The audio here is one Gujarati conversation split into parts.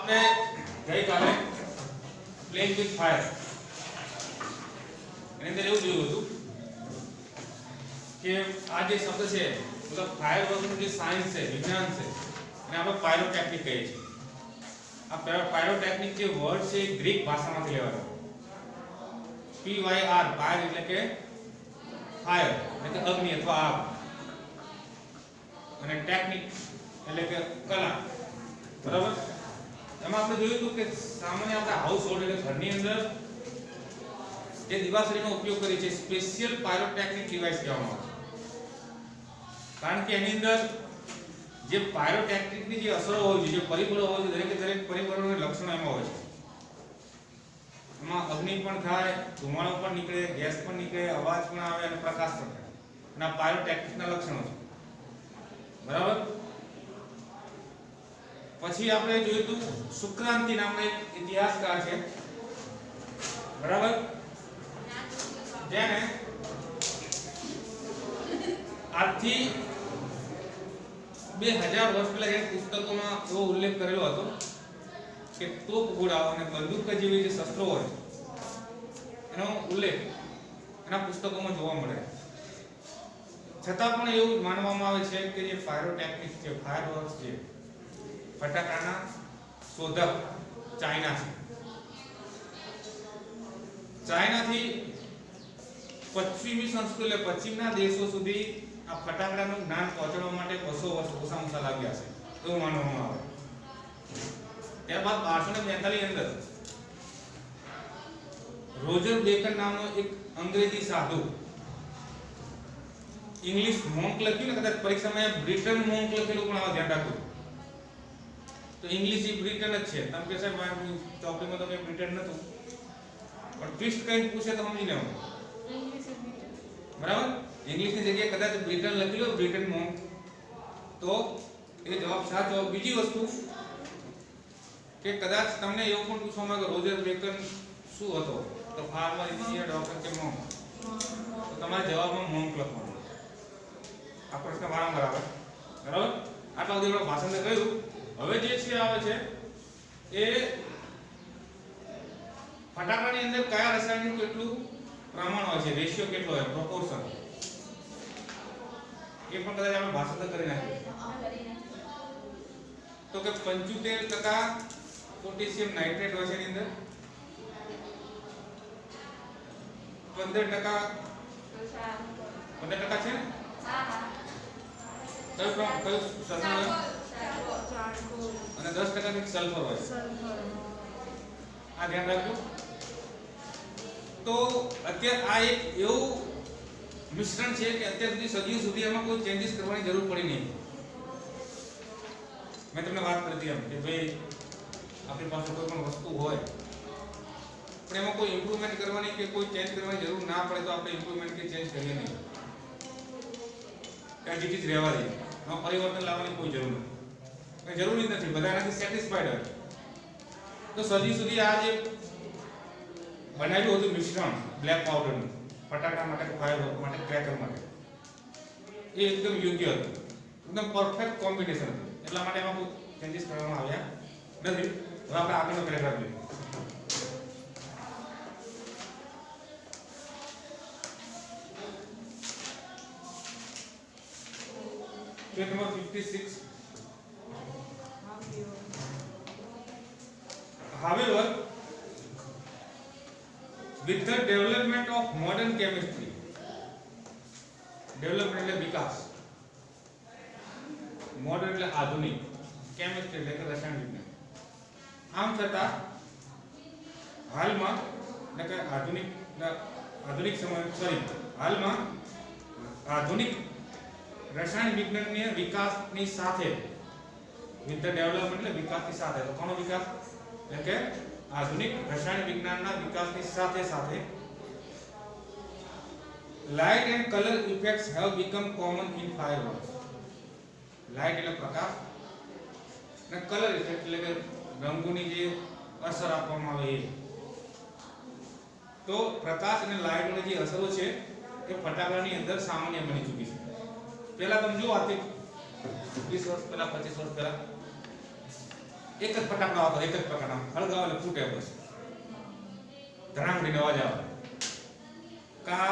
આપણે ગઈકાલે પ્લેઇંગ વિથ ફાયર એની અંદર એવું જોયું હતું કે આ જે શબ્દ છે મતલબ ફાયર વર્કનું જે સાયન્સ છે વિજ્ઞાન છે એને આપણે પાયરોટેકનિક કહીએ છીએ। આ પાયરોટેકનિક જે વર્ડ છે એ ગ્રીક ભાષામાંથી લેવાનો PYR ફાયર એટલે કે ફાયર એટલે કે અગ્નિ અથવા આગ અને ટેકનિક એટલે કે કલા બરાબર। એમાં આપણે જોયું હતું કે સામાન્ય આપણે હાઉસ હોલ્ડ એટલે ઘરની અંદર જે દિવાસળીનો ઉપયોગ કરીએ છીએ સ્પેશિયલ પાયરોટેકનિક ડિવાઇસ કહેવામાં આવે છે, કારણ કે એની અંદર જે પાયરોટેકનિકની જે અસરો હોય છે, જે પરિબળો હોય છે, દરેક પરિબળોના લક્ષણો એમાં હોય છે। એમાં અગ્નિ પણ થાય, ધુમાડો પણ નીકળે, ગેસ પણ નીકળે, અવાજ પણ આવે અને પ્રકાશ પણ થાય અને આ પાયરોટેકનિકના લક્ષણો છે બરાબર। પછી આપણે જોયું હતું સુક્રાંતિ નામનો એક ઇતિહાસકાર છે બરાબર, જેને આજથી 2000 વર્ષ પહેલા એક પુસ્તકોમાં એવો ઉલ્લેખ કરેલો હતો કે તોપ ઘોડાઓ અને બંદૂક જેવી જે શસ્ત્રો હોય એનો ઉલ્લેખ એના પુસ્તકોમાં જોવા મળે, છતાં પણ એવું માનવામાં આવે છે કે જે પાયરોટેકનિક છે, ફાયરવર્ક્સ છે, ફટાકડાના શોધક ચાઇના છે। ચાઇનાથી પશ્ચિમી સંસ્કૃતિ એટલે પશ્ચિમના દેશો સુધી આ ફટાકડાનું જ્ઞાન પહોંચાડવા માટે 200 વર્ષ ઓછામાં લાગ્યા છે એવું માનવામાં આવે। ત્યારબાદ 1242 અંદર રોજર બેકર નામનો એક અંગ્રેજી સાધુ ઇંગ્લિશ મોન્ક લખ્યું ને, કદાચ પરીક્ષામાં બ્રિટન મોન્ક લખેલું પણ આવા ધ્યાન રાખજો તો ઇંગ્લિશ એ બ્રિટન જ છે। તમે કહે સાહેબ મારી ચોપડીમાં તો કંઈ બ્રિટન નહોતું, પણ ટ્વિસ્ટ કંઈ પૂછે તો સમજી લેવાનું બરાબર। ઇંગ્લિશની જગ્યાએ કદાચ બ્રિટન લખેલું બ્રિટન મોન્ક તો એ જવાબ સાચો। બીજી વસ્તુ કે કદાચ તમને એવું પણ પૂછવામાં આવે કે રોજર બેકર શું હતો તો ફાર્મર, એન્જિનિયર, ડોક્ટર કે મોન્ક, તો તમારા જવાબમાં મોન્ક લખવાનું। આ પ્રશ્ન વારંવાર આવે બરાબર। આટલા સુધી આપણે ભાષણને કહ્યું। હવે જે છે આવે છે એ ફટાકડાની અંદર કયા રસાયણનું કેટલું પ્રમાણ હોય છે, રેશિયો કેટલો હોય, પ્રોપોર્શન, એ પણ કદાચ આપણે ભાષાંતર કરી નાખીએ તો કે 75% પોટેશિયમ નાઇટ્રેટ હોય છે એની અંદર, 15% છે ને, કયું સલ્ફર અને 10% સલ્ફર હોય, આ ધ્યાન રાખજો। તો અત્યારે આ એક એવું મિશ્રણ છે કે અત્યાર સુધી સદીઓ સુધી એમાં કોઈ ચેન્જીસ કરવાની જરૂર પડી નહીં। મેં તમને વાત કરી હતી એમ કે ભાઈ આપણી પાસે કોઈ પણ વસ્તુ હોય પણ એમાં કોઈ ઇમ્પ્રુવમેન્ટ કરવાની કે કોઈ ચેન્જ કરવાની જરૂર ના પડે તો આપણે ઇમ્પ્રુવમેન્ટ કે ચેન્જ કરીએ નહીં, એઝ ઇટ ઇઝ રહેવા દઈએ, એમાં પરિવર્તન લાવવાની કોઈ જરૂર નથી, કંઈ જરૂરી જ નથી, બધા એનાથી સેટિસ્ફાઈડ હોય। તો સદી સુધી આ જે બનાવ્યું હતું મિશ્રણ બ્લેક પાવડરનું ફટાકડા માટે, ફાયરવર્ક માટે, ક્રેકર માટે, એ એકદમ યોગ્ય હતું, એકદમ પરફેક્ટ કોમ્બિનેશન હતું, એટલા માટે એમાં કોઈ ચેન્જીસ કરવામાં આવ્યા નથી। હવે આપણે આગળનો પેરેગ્રાફ જોઈએ। Page number 56. However, with the development of modern chemistry, development એટલે વિકાસ, modern એટલે આધુનિક, chemistry એટલે કે રસાયણ વિજ્ઞાન, આમ છતાં હાલમાં એટલે કે હાલમાં આધુનિક રસાયણ વિજ્ઞાનની વિકાસની સાથે, વિથ ધ ડેવલપમેન્ટ એટલે વિકાસની સાથે, તો કોનો વિકાસ એટલે કે આધુનિક રસાયણ વિજ્ઞાનના વિકાસની સાથે સાથે light and colour effects have become common in fireworks. Light એટલે પ્રકાશ અને કલર ઇફેક્ટ એટલે કે રંગોની જે અસર આપવામાં આવે એ, તો પ્રકાશ અને લાઇટની જે અસરો છે એ ફટાકડાની અંદર સામાન્ય બની ચૂકી છે। પહેલા તમે જો આથી 20 વર્ષ પહેલા, 25 વર્ષ પહેલા એક જ ફટાકડો આવતો, એક જ પ્રકારનો હળગાવો એટલે ફૂટે બસ, ધડાંગડીનો અવાજ આવે. કા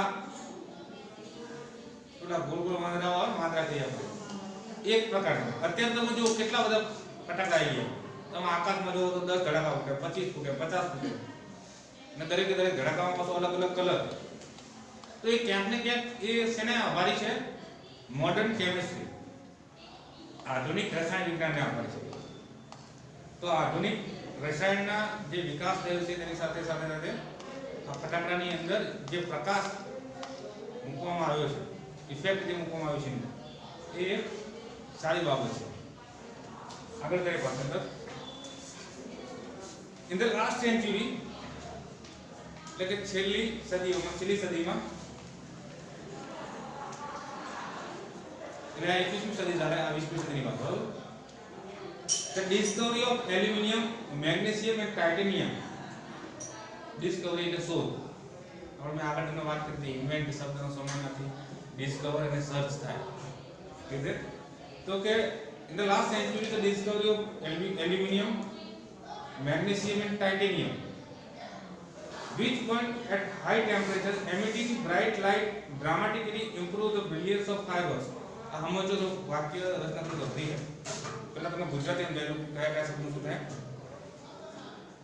થોડા ગોળ ગોળ માંદરા આવે, માંદરા થઈ આવે, એક પ્રકારનો. અત્યારે તમે જો કેટલા બધા ફટાકડા આવી ગયા, તમે આકાશમાં જોવો તો 10 ધડાકા ફૂટે, 25 ફૂટે, 50 ફૂટે, અને દરેકે દરેક ધડાકામાં પાછો અલગ અલગ કલર. તો એ ક્યાંક ને ક્યાંક એ શેને આભારી છે? મોડર્ન કેમિસ્ટ્રી, આધુનિક રસાયણ વિજ્ઞાનને આભારી છે. તો આધુનિક રસાયણના જે વિકાસ થયો છે તેની સાથે સાથે સાથે આ ફટાકડાની અંદર જે પ્રકાશ મૂકવામાં આવ્યો છે, ઇફેક્ટ જે મૂકવામાં આવ્યો છે, એ સારી બાબત છે. આગળ કરીએ પાછળ. ઇન ધ લાસ્ટ સેન્ચુરી, એટલે કે છેલ્લી સદીમાં એટલે 21મી સદી ચાલે, આ 20મી સદીની વાત. બરોબર. The discovery of aluminium, magnesium and titanium. Discovery એટલે શોધ. હવે મેં આગળ તમને વાત કરી હતી, ઇન્વેન્ટ શબ્દનો સમાનાર્થી ડિસ્કવર અને સર્ચ થાય. કે તો કે in the last century the discovery of aluminium, magnesium and titanium, which burn at high temperature emitting bright light, dramatically improve the brilliance of fibers. આ સમજો તો વાક્ય રચના થોડી અઘરી છે. પહેલા તમે ગુજરાતીમાં જોઈ લો કયા કયા શબ્દો શું થાય.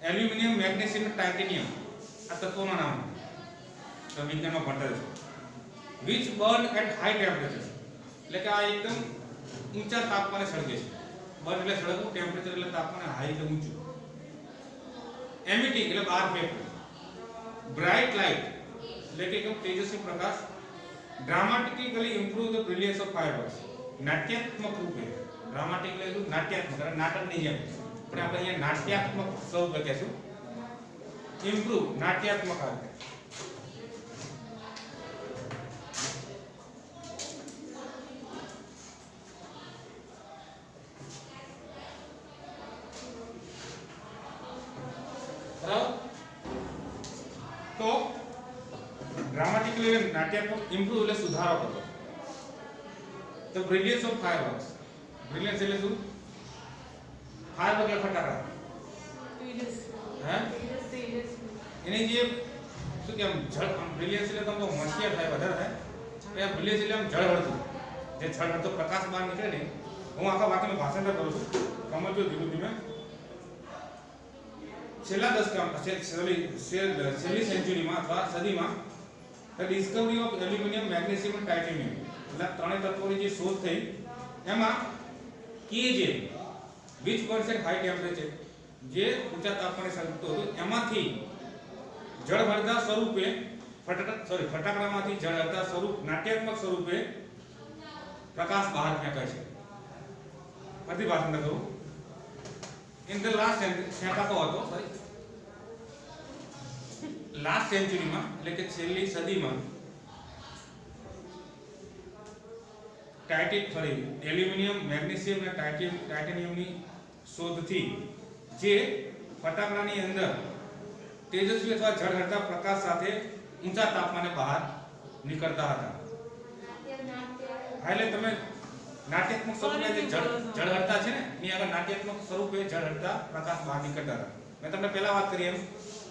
એલ્યુમિનિયમ, મેગ્નેશિયમ અને ટાઇટેનિયમ આ તત્વોના નામ તો વિજ્ઞાનમાં ભણતા છે. which burn at high temperature, એટલે કે આ એકદમ ઊંચા તાપમાને સળગે છે. બર્ન એટલે સળગવું, ટેમ્પરેચર એટલે તાપમાન હાઈ એટલે ઊંચું. એમિટિંગ એટલે બહાર ફેંકવું. બ્રાઇટ લાઇટ એટલે કે એકદમ તેજસ્વી પ્રકાશ. ડ્રામાટિકલી ઇમ્પ્રૂવ ધ બ્રિલિયન્સ ઓફ ફાઇબર્સ, નાટ્યાત્મક રૂપે. ડ્રામાટિક એટલે નાટ્યાત્મક, નાટકની જેમ, પણ આપણે અહીંયા નાટ્યાત્મક સ્વરૂપે કહેશું. ઇમ્પ્રૂવ નાટ્યાત્મક રીતે. તો ડ્રામાટિકલી નાટ્યાત્મક, ઇમ્પ્રૂવ એટલે સુધારો કરવો. ધ બ્રિલિયન્સ ઓફ ફાયરવર્ક્સ, બ્રિલિયન્સ એટલે શું? ફાયરવર્ક એટલે ફટાકડા. હે એની જે શું કે આમ જળ, આમ બ્રિલિયન્સ એટલે તમને હોશિયાર થાય, વધારે થાય. એ બ્રિલિયન્સ એટલે આમ ઝળહળતું, જે ઝળહળતો પ્રકાશ બહાર નીકળે ને. હું આખા વાક્યનું ભાષાંતર કરું છું, સમજો ધીમે ધીમે. છેલ્લા દશકમાં, છેલ્લી સેન્ચુરીમાં અથવા સદીમાં the discovery of aluminium, magnesium અને ટાઇટેનિયમ, એટલે ત્રણેય તત્વોની જે શોધ થઈ એમાં કે જે which burns at high temperature, જે ઊંચા તાપમાને સળગતું હતું, એમાંથી જળહળતા સ્વરૂપે ફટાકડામાંથી જળહળતા સ્વરૂપ, નાટ્યાત્મક સ્વરૂપે પ્રકાશ બહાર ફેંકાય છે. ફરીથી ભાષાંતર કરું. In the last સેન્ચુરીમાં એટલે કે છેલ્લી સદીમાં એલ્યુમિનિયમ, મેગ્નેશિયમ અને ટાઇટેનિયમની શોધથી જે ફટાકડાની અંદર તેજસ્વી અથવા ઝળહળતા પ્રકાશ સાથે ઊંચા તાપમાને બહાર નીકળતા હતા. એટલે તમે નાટ્યાત્મક સ્વરૂપે જે જળહળતા છે ને, એની આગળ નાટ્યાત્મક સ્વરૂપે જળહળતા પ્રકાશ બહાર નીકળતા હતા. મેં તમને પહેલા વાત કરી એમ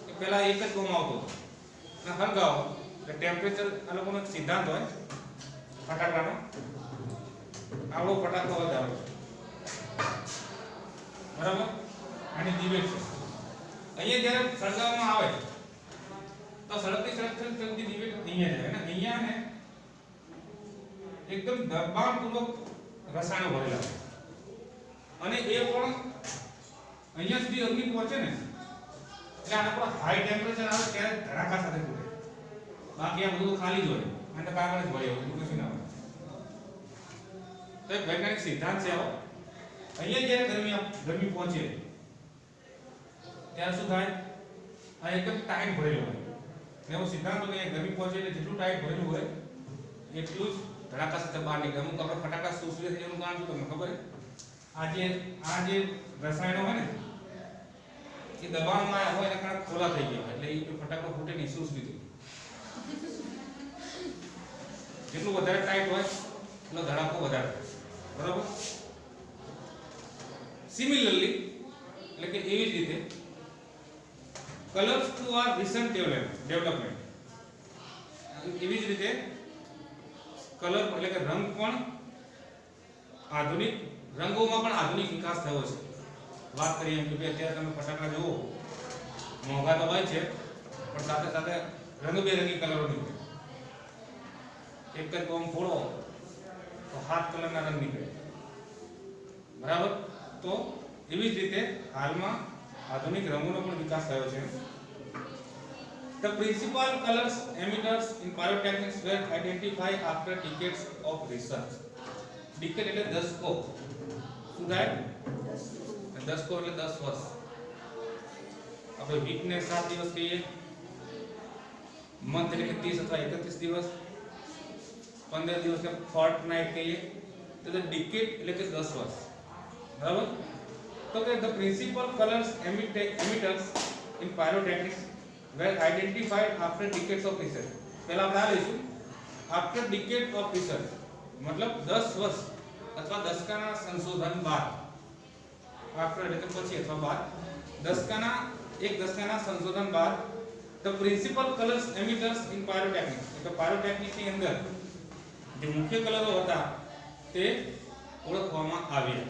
કે પહેલા એક જ ગોમ આવતો હતો અને હળગાવો એટલે ટેમ્પરેચર, આ લોકોનો સિદ્ધાંત હોય ફટાકડાનો. આવડો ફટાકડો વધારો, બરાબર. આની ડિબેટ છે. અહીંયા જ્યારે સળગાવવામાં આવે તો સળગતી ડિબેટ અહીંયા જાય, અને અહીંયા ને એકદમ દબાણપૂર્વક રસાયણો ભરેલા છે, અને એ પણ અહીંયા સુધી અગ્નિ પહોંચે ને એટલે આના પર હાઈ ટેમ્પરેચર આવે ત્યારે ધડાકા સાથે ફૂટે. બાકી આ બધું ખાલી જ હોય, અને કાગળ જ ભર્યો હોય, કશું ના હોય. તો એક વૈજ્ઞાનિક સિદ્ધાંત છે આવો. અહીંયા જ્યારે ગરમી પહોંચે ત્યારે શું થાય? આ એકદમ ટાઈટ ભરેલું હોય. એવો સિદ્ધાંત હોય કે ગરમી પહોંચે એટલે જેટલું ટાઈટ ભરેલું હોય એટલું જ ધડાકા સાથે બહાર નીકળે. અમુક આપણે ફટાકડા સુસરી થઈ જવાનું કારણ શું તમને ખબર છે? આ જે રસાયણો હોય ને એ દબાણમાં હોય એના કારણે ખોલા થઈ ગયા એટલે એ ફટાકડો ફૂટે નહીં, સુસરી થઈ. જેટલું વધારે ટાઈટ હોય એટલો ધડાકો વધારે થાય, બરાબર. સિમિલરલી એટલે કે એવી જ રીતે colours too are recent development, એવી જ રીતે કલર એટલે કે રંગ પણ આધુનિક રંગોમાં પણ આધુનિક વિકાસ થયો છે. વાત કરીએ એમ કે અત્યારે તમે ફટાકડા જુઓ મોંઘા તો હોય છે પણ સાથે સાથે રંગબેરંગી કલરો નીકળે. એક જ બોમ્બ ફોડો તો 7 કલરના રંગ નીકળે, બરાબર. તો એવી જ રીતે હાલમાં આધુનિક રંગોનો પણ વિકાસ થયો છે. The principal colors emitters in pyrotechnics were identified after decades of research. Decade એટલે દશકો. શું થાય? દશકો એટલે 10 વર્ષ. આપણે વીક ને 7 દિવસ કહીએ, મંથ એટલે કે 30 અથવા 31 દિવસ, 15 દિવસ એટલે ફોર્ટનાઇટ કહીએ. તો ડિકેડ એટલે કે 10 વર્ષ, બરાબર. તો કે the principal colors emitters in pyrotechnics were identified after decades of research. પહેલા આપણે આ લઈશું after decades of research મતલબ 10 વર્ષ અથવા દશકાના સંશોધન બાદ. after એટલે કે પછી અથવા બાદ, એક દશકાના સંશોધન બાદ the principal colors emitters in pyrotechnics એટલે pyrotechnics ની અંદર જે મુખ્ય કલરો હતા તે ઓળખવામાં આવ્યા.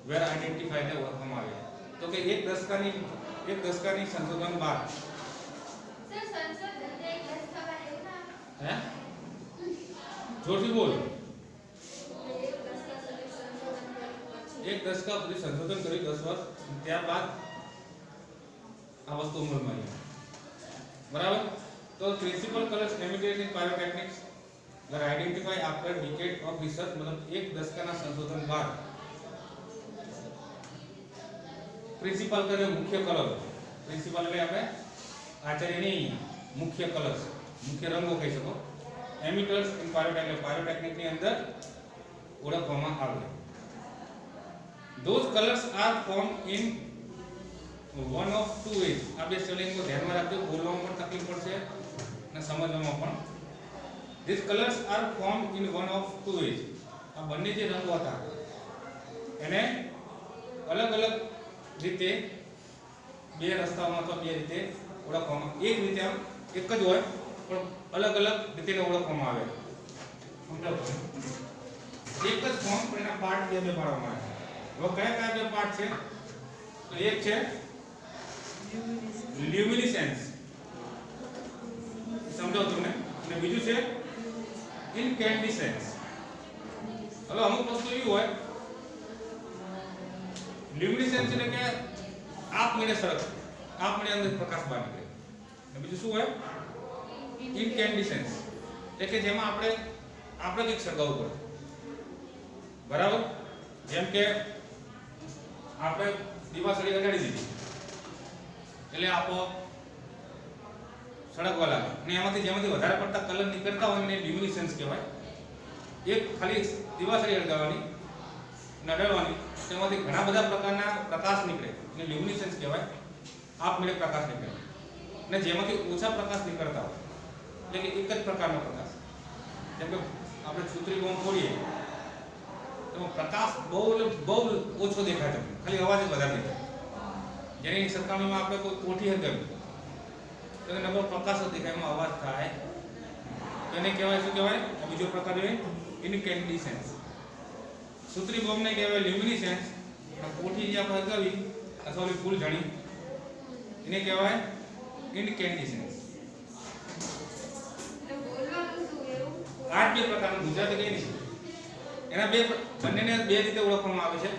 were identified એટલે ઓળખવામાં આવ્યા. તો કે એક દશકાની સંશોધન બાદ જોરથી બોલ. એક દશકા સુધી સંશોધન કર્યું 10 વર્ષ, ત્યારબાદ આ વસ્તુ અમલમાં આવી, બરાબર. તો principal colours emitted in pyrotechnics were identified after decade of research મતલબ એક દશકાના સંશોધન બાદ પ્રિન્સિપલ કરે મુખ્ય કલર. પ્રિન્સિપલ એટલે આપણે આચાર્યની મુખ્ય કલર્સ, મુખ્ય રંગો કહી શકો. એમિટર્સ ઇન પાયરોટેક્નિક ની અંદર ઓળખવામાં આવે. Those colors are formed in one of two ways. આ બે સ્પેલિંગ કો ધ્યાનમાં રાખજો, બોલવામાં પણ તકલીફ પડશે અને સમજવામાં પણ. These colors are formed in one of two ways. આ બંને જે રંગો હતા એને અલગ અલગ રીતે બે રસ્તાઓમાં અથવા બે રીતે ઓળખવામાં. એક રીતે આમ એક જ હોય પણ અલગ અલગ રીતે ઓળખવામાં આવે. સમજાવો? એક જ ફોર્મ પણ એના પાર્ટ બે પાડવામાં આવે. હવે કયા કયા બે પાર્ટ છે? તો એક છે લ્યુમિનિસેન્સ, સમજાવો તમને, અને બીજું છે ઇનકેન્ડિસેન્સ. હવે અમુક વસ્તુ એવી હોય લ્યુમિનિસેન્સ એટલે કે આપમેળે અંદર પ્રકાશ બહાર નીકળે. અને બીજું શું હોય? ઇનકેન્ડિસેન્સ એટલે કે જેમાં આપણે કંઈક સળગાવવું પડે, બરાબર. જેમ કે આપણે દીવાસળી લગાડી દીધી એટલે આપો સળગવા લાગે અને જેમાંથી વધારે પડતા કલર નીકળતા હોય એને લ્યુમિનિસેન્સ કહેવાય. એક ખાલી દીવાસળી લગાવવાની, નડાડવાની, તેમાંથી ઘણા બધા પ્રકારના પ્રકાશ નીકળે એટલે લ્યુમિનિસેન્સ કહેવાય. આપમેળે પ્રકાશ નીકળે. અને જેમાંથી ઓછા પ્રકાશ નીકળતા હોય એટલે કે એક જ પ્રકારનો પ્રકાશ. જેમ કે આપણે છૂતરી બોમ્બ ફોડીએ તો પ્રકાશ બહુ ઓછો દેખાય, તમને ખાલી અવાજ જ વધારે દેખાય. જેની સરખામણીમાં આપણે કોઈ કોઠી હરગાવી તો નબળો પ્રકાશ જ દેખાય, એમાં અવાજ થાય. તો એને કહેવાય શું કહેવાય? બીજો પ્રકાર છે ઇનકેન્ડિસેન્સ. છૂતરી બોમ્બને કહેવાય લ્યુમિનિસેન્સ. કોઠી જે આપણે હરગાવી અથવા ફૂલ ઝણી એને કહેવાય ઇનકેન્ડિસેન્સ. આ બે પ્રકારનું ગુજરાતી કઈ નહીં. એના બંનેને બે રીતે ઓળખવામાં આવે છે.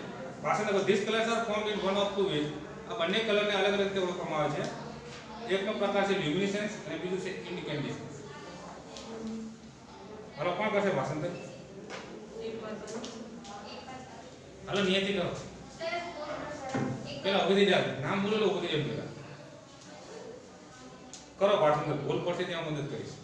ભાષાના this colours are formed in one of two ways. આ બંને કલરને અલગ અલગ રીતે ઓળખવામાં આવે છે. એકનો પ્રકાર છે લ્યુમિનિસેન્સ અને બીજું છે ઇનકેન્ડિસેન્સ. હાલો કોણ કરશે ભાષાંતર? હાલો નિયતિ કરો. પેલા ઉભી થઈ જાવ, નામ બોલો લો, ઉભી થઈ જાવ પેલા. કરો ભાષાંતર, ભૂલ પડશે ત્યાં મદદ કરીશ.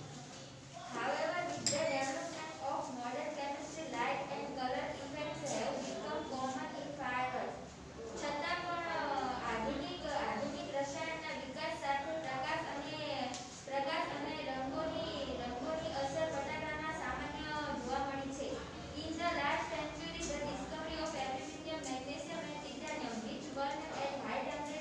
One at high temperature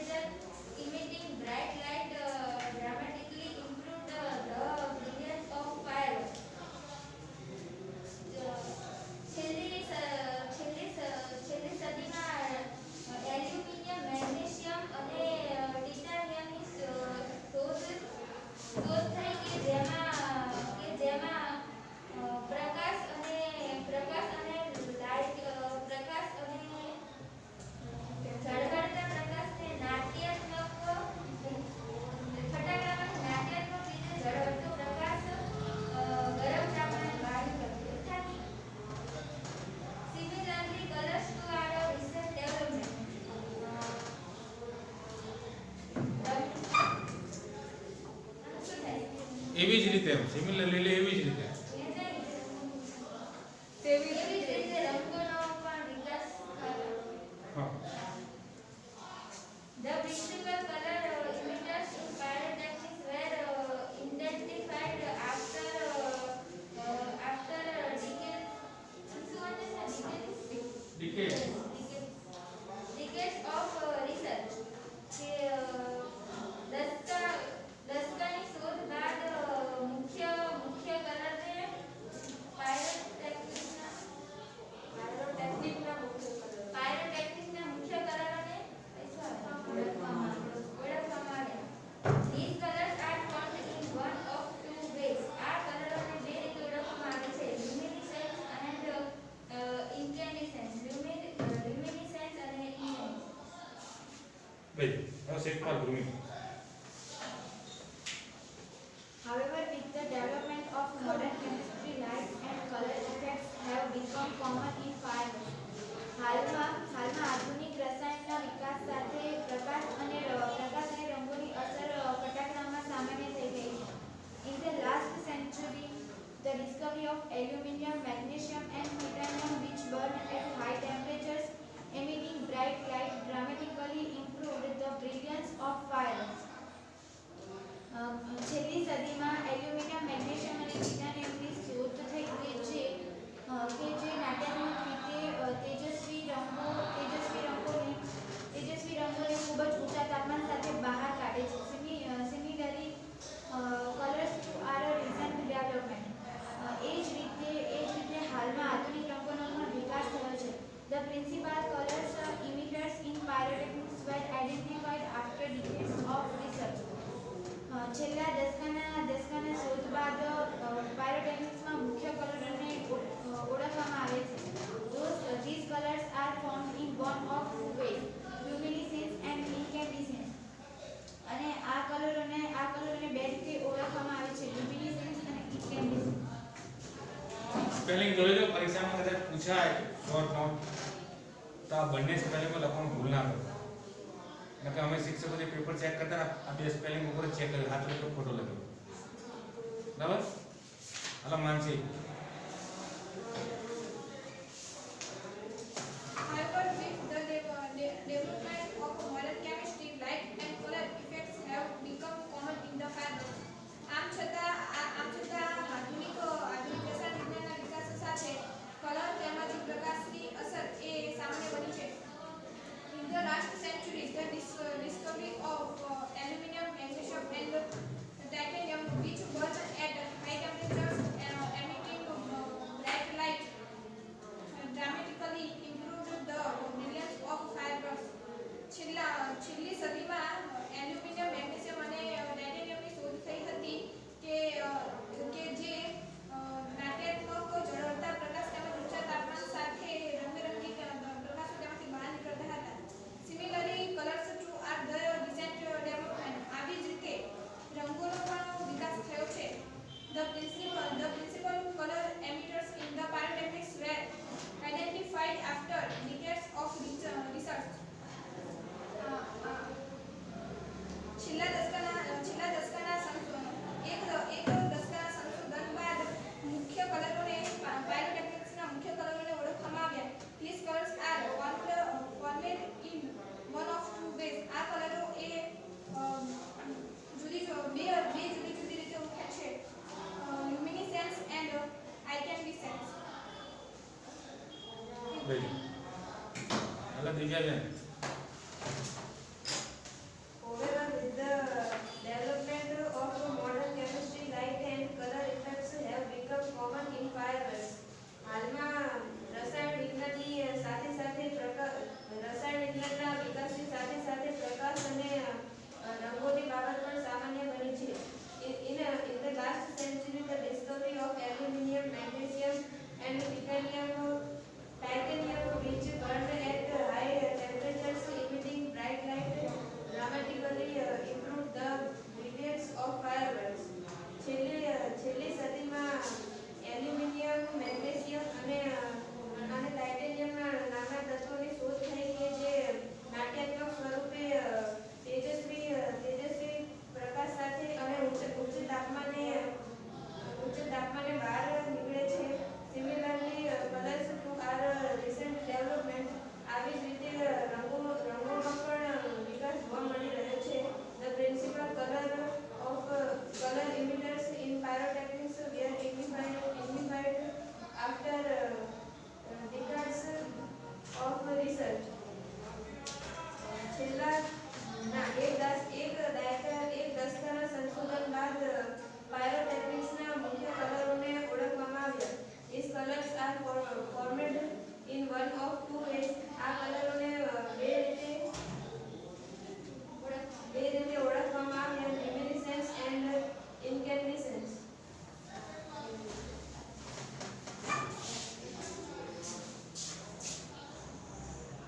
એવી જ રીતે સિમિલરલી એવી જ રીતે તેવી જ રીતે રંગોનો પણ વિકાસ થયો. હા The principal color emitters in pyrotechnics were identified after decades decades of research. કે દસકાની શોધ બાદ મુખ્ય કલરને પાયરોટેક્નિકના મુખ્ય કલરોને ઓળખવામાં આવ્યા. These colors are found in one of two ways. આ કલરોને બે રીતે ઓળખવામાં આવે છે: luminescence and incandescence. Luminescence અને incandescence. ભાઈ હવે સેટ પર ભૂમિ However, with the development of modern chemistry, light and color effects have become common in fireworks. હાલમાં આધુનિક રસાયણના વિકાસ સાથે પ્રકાશ અને રંગોની અસર ફટાકડામાં સામાન્ય થઈ ગઈ છે. In the last century, the discovery of aluminum, magnesium and titanium, which burn at high temperatures, emitting bright light, dramatically improved the brilliance of fireworks. છેલ્લી સદીમાં એલ્યુમિનિયમ, મેગ્નેશિયમ અને ટિટાનિયમની શોધ થઈ કે જે નાટ્યાત્મક રીતે તેજસ્વી રંગોને ખૂબ જ ઊંચા તાપમાન સાથે બહાર કાઢે છે. Similarly colours too are recent development. એ જ રીતે હાલમાં આધુનિક રંગોનો પણ વિકાસ થયો છે. The principal colors emitters in pyrotechnics were identified after decades of research. છેલ્લા દસકાના શોધ બાદ પાયરોટેક્નિક્સમાં મુખ્ય કલરોને ઓળખવામાં આવે છે. These colors are found in one of two ways: luminescence and incandescence. અને આ કલરોને બે રીતે ઓળખવામાં આવે છે: luminescence અને incandescence. સ્પેલિંગ જોઈ લો, પરીક્ષામાં કદાચ પૂછાય શોર્ટ નોટ તો આ બંને સ્પેલિંગમાં લખવાનું ભૂલ ના કરો. નકર અમે શિક્ષકો જે પેપર ચેક કરતા આ બે સ્પેલિંગ ઉપર ચેક કર્યો, હાથ લખ્યો ખોટો લખ્યો. બરાબર? હાલો માનસી. However, with the development of modern chemistry, light and color effects have become common in the fireworks. આમ છતાં આધુનિક રસાયણ વિજ્ઞાનના વિકાસ સાથે કલર તેમજ પ્રકાશની અસર એ સામાન્ય બની છે. In the last century, the discovery of aluminum, magnesium and titanium, which burn at high temperatures, emitting bright light, dramatically improved the brilliance of fireworks. છેલ્લી સદીમાં એલ્યુમિનિયમ, મેગ્નેશિયમ અને ટાઇટેનિયમની શોધ થઈ હતી કે જે નાટ્યાત્મક ઝળહળતા પ્રકાશ તેમજ ઊંચા તાપમાન સાથે રંગબેરંગી પ્રકાશો તેમાંથી બહાર નીકળતા હતા. Similarly, colors too are the recent development. આવી જ રીતે રંગોનો પણ વિકાસ થયો છે. The principal color emitters in the pyrotechnics were identified after decades of research. છેલ્લા દસકાના સંશોધન બાદ મુખ્ય કલરોને પાયરોટેક્નિક્સના મુખ્ય કલરોને ઓળખવામાં આવ્યા. These colors are formed in one of two ways. આ કલરો એ બે જુદી રીતે ઓળખાય છે: luminescence and incandescence. Hello Divyaben.